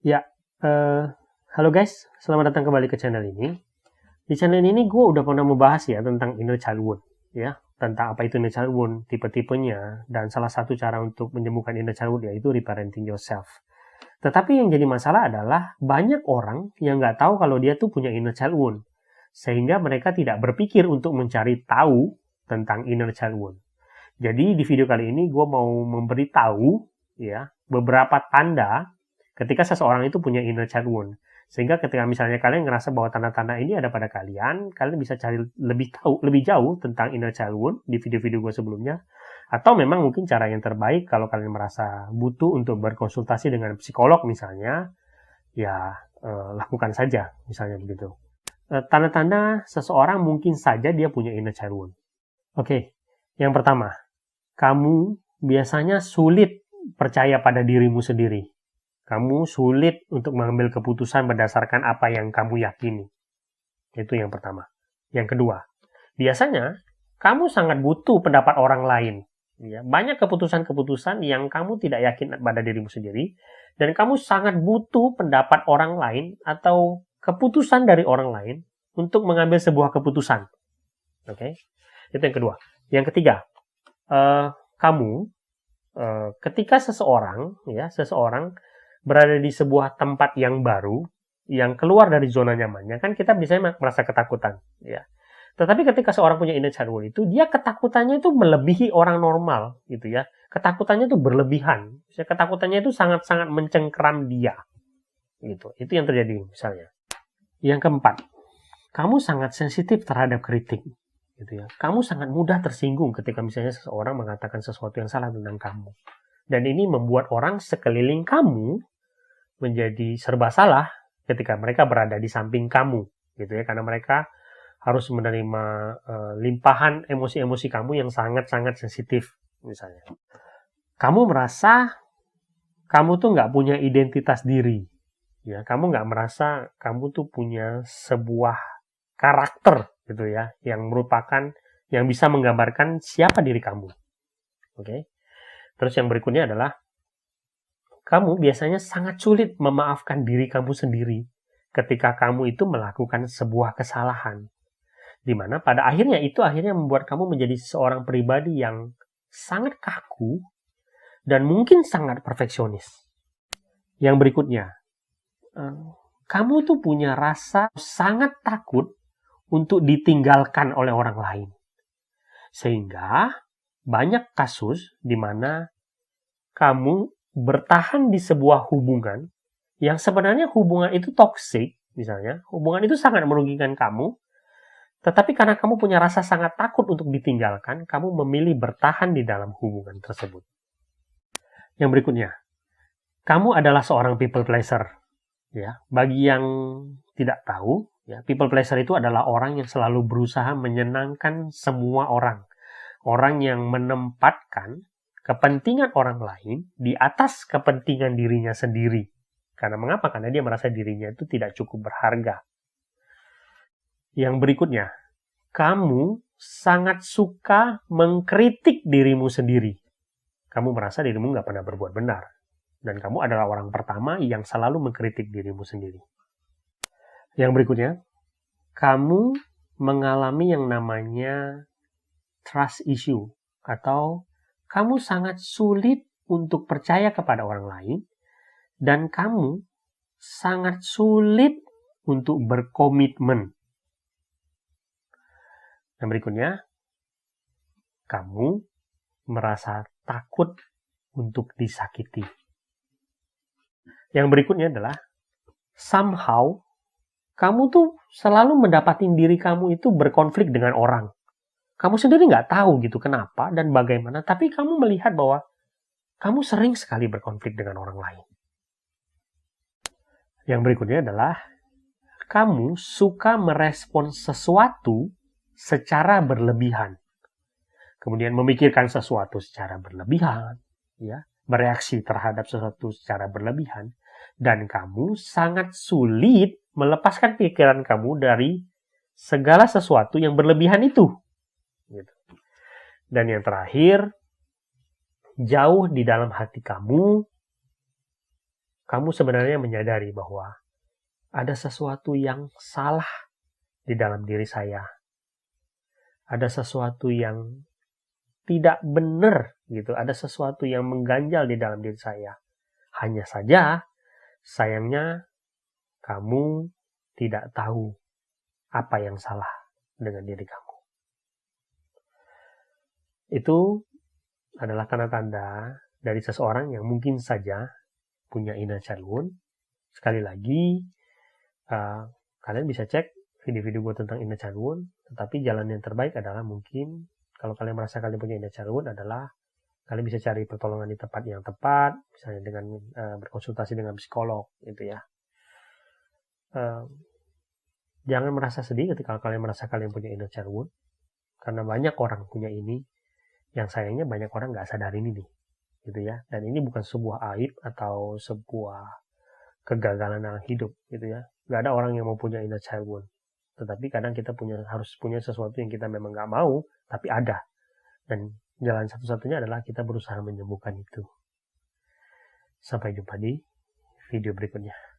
Ya, halo guys, selamat datang kembali ke channel ini. Di channel ini gue udah pernah membahas ya tentang inner child wound, ya, tentang apa itu inner child wound, tipe-tipenya, dan salah satu cara untuk menyembuhkan inner child wound yaitu reparenting yourself. Tetapi yang jadi masalah adalah banyak orang yang nggak tahu kalau dia tuh punya inner child wound, sehingga mereka tidak berpikir untuk mencari tahu tentang inner child wound. Jadi di video kali ini gue mau memberitahu ya beberapa tanda ketika seseorang itu punya inner child wound. Sehingga ketika misalnya kalian ngerasa bahwa tanda-tanda ini ada pada kalian bisa cari lebih jauh tentang inner child wound di video-video gue sebelumnya. Atau memang mungkin cara yang terbaik kalau kalian merasa butuh untuk berkonsultasi dengan psikolog misalnya, ya lakukan saja misalnya begitu. Tanda-tanda seseorang mungkin saja dia punya inner child wound. Oke, yang pertama, kamu biasanya sulit percaya pada dirimu sendiri. Kamu sulit untuk mengambil keputusan berdasarkan apa yang kamu yakini. Itu yang pertama. Yang kedua, biasanya kamu sangat butuh pendapat orang lain. Ya, banyak keputusan-keputusan yang kamu tidak yakin pada dirimu sendiri, dan kamu sangat butuh pendapat orang lain atau keputusan dari orang lain untuk mengambil sebuah keputusan. Oke, itu yang kedua. Yang ketiga, kamu ketika seseorang berada di sebuah tempat yang baru, yang keluar dari zona nyamannya, kan kita biasanya merasa ketakutan, ya. Tetapi ketika seorang punya inner child wound itu, dia ketakutannya itu melebihi orang normal, gitu ya. Ketakutannya itu berlebihan. Ketakutannya itu sangat-sangat mencengkeram dia, gitu. Itu yang terjadi misalnya. Yang keempat, kamu sangat sensitif terhadap kritik, gitu ya. Kamu sangat mudah tersinggung ketika misalnya seseorang mengatakan sesuatu yang salah tentang kamu. Dan ini membuat orang sekeliling kamu menjadi serba salah ketika mereka berada di samping kamu, gitu ya, karena mereka harus menerima limpahan emosi-emosi kamu yang sangat-sangat sensitif, misalnya. Kamu merasa kamu tuh nggak punya identitas diri, ya, kamu nggak merasa kamu tuh punya sebuah karakter, gitu ya, yang merupakan yang bisa menggambarkan siapa diri kamu, oke? Terus yang berikutnya adalah kamu biasanya sangat sulit memaafkan diri kamu sendiri ketika kamu itu melakukan sebuah kesalahan. Di mana pada akhirnya itu membuat kamu menjadi seorang pribadi yang sangat kaku dan mungkin sangat perfeksionis. Yang berikutnya, kamu tuh punya rasa sangat takut untuk ditinggalkan oleh orang lain. Sehingga banyak kasus di mana kamu bertahan di sebuah hubungan yang sebenarnya hubungan itu toksik, misalnya, hubungan itu sangat merugikan kamu, tetapi karena kamu punya rasa sangat takut untuk ditinggalkan, kamu memilih bertahan di dalam hubungan tersebut. Yang berikutnya, kamu adalah seorang people pleaser. Ya, bagi yang tidak tahu, ya, people pleaser itu adalah orang yang selalu berusaha menyenangkan semua orang. Orang yang menempatkan kepentingan orang lain di atas kepentingan dirinya sendiri. Karena mengapa? Karena dia merasa dirinya itu tidak cukup berharga. Yang berikutnya, kamu sangat suka mengkritik dirimu sendiri. Kamu merasa dirimu nggak pernah berbuat benar. Dan kamu adalah orang pertama yang selalu mengkritik dirimu sendiri. Yang berikutnya, kamu mengalami yang namanya trust issue, atau kamu sangat sulit untuk percaya kepada orang lain, dan kamu sangat sulit untuk berkomitmen. Yang berikutnya, kamu merasa takut untuk disakiti. Yang berikutnya adalah, somehow, kamu tuh selalu mendapati diri kamu itu berkonflik dengan orang. Kamu sendiri nggak tahu gitu kenapa dan bagaimana, tapi kamu melihat bahwa kamu sering sekali berkonflik dengan orang lain. Yang berikutnya adalah, kamu suka merespon sesuatu secara berlebihan. Kemudian memikirkan sesuatu secara berlebihan, ya, bereaksi terhadap sesuatu secara berlebihan, dan kamu sangat sulit melepaskan pikiran kamu dari segala sesuatu yang berlebihan itu. Gitu. Dan yang terakhir, jauh di dalam hati kamu kamu sebenarnya menyadari bahwa ada sesuatu yang salah di dalam diri saya. Ada sesuatu yang tidak benar gitu. Ada sesuatu yang mengganjal di dalam diri saya. Hanya saja, sayangnya kamu tidak tahu apa yang salah dengan diri kamu. Itu adalah tanda-tanda dari seseorang yang mungkin saja punya inner child wound. Sekali lagi, kalian bisa cek video-video gue tentang inner child wound, tetapi jalan yang terbaik adalah mungkin kalau kalian merasa kalian punya inner child wound adalah kalian bisa cari pertolongan di tempat yang tepat, misalnya dengan berkonsultasi dengan psikolog gitu ya. Jangan merasa sedih ketika kalian merasa kalian punya inner child wound, karena banyak orang punya ini, yang sayangnya banyak orang nggak sadarin ini gitu ya. Dan ini bukan sebuah aib atau sebuah kegagalan dalam hidup gitu ya. Nggak ada orang yang mau punya inner child wound. Tetapi kadang kita harus punya sesuatu yang kita memang nggak mau, tapi ada. Dan jalan satu-satunya adalah kita berusaha menyembuhkan itu. Sampai jumpa di video berikutnya.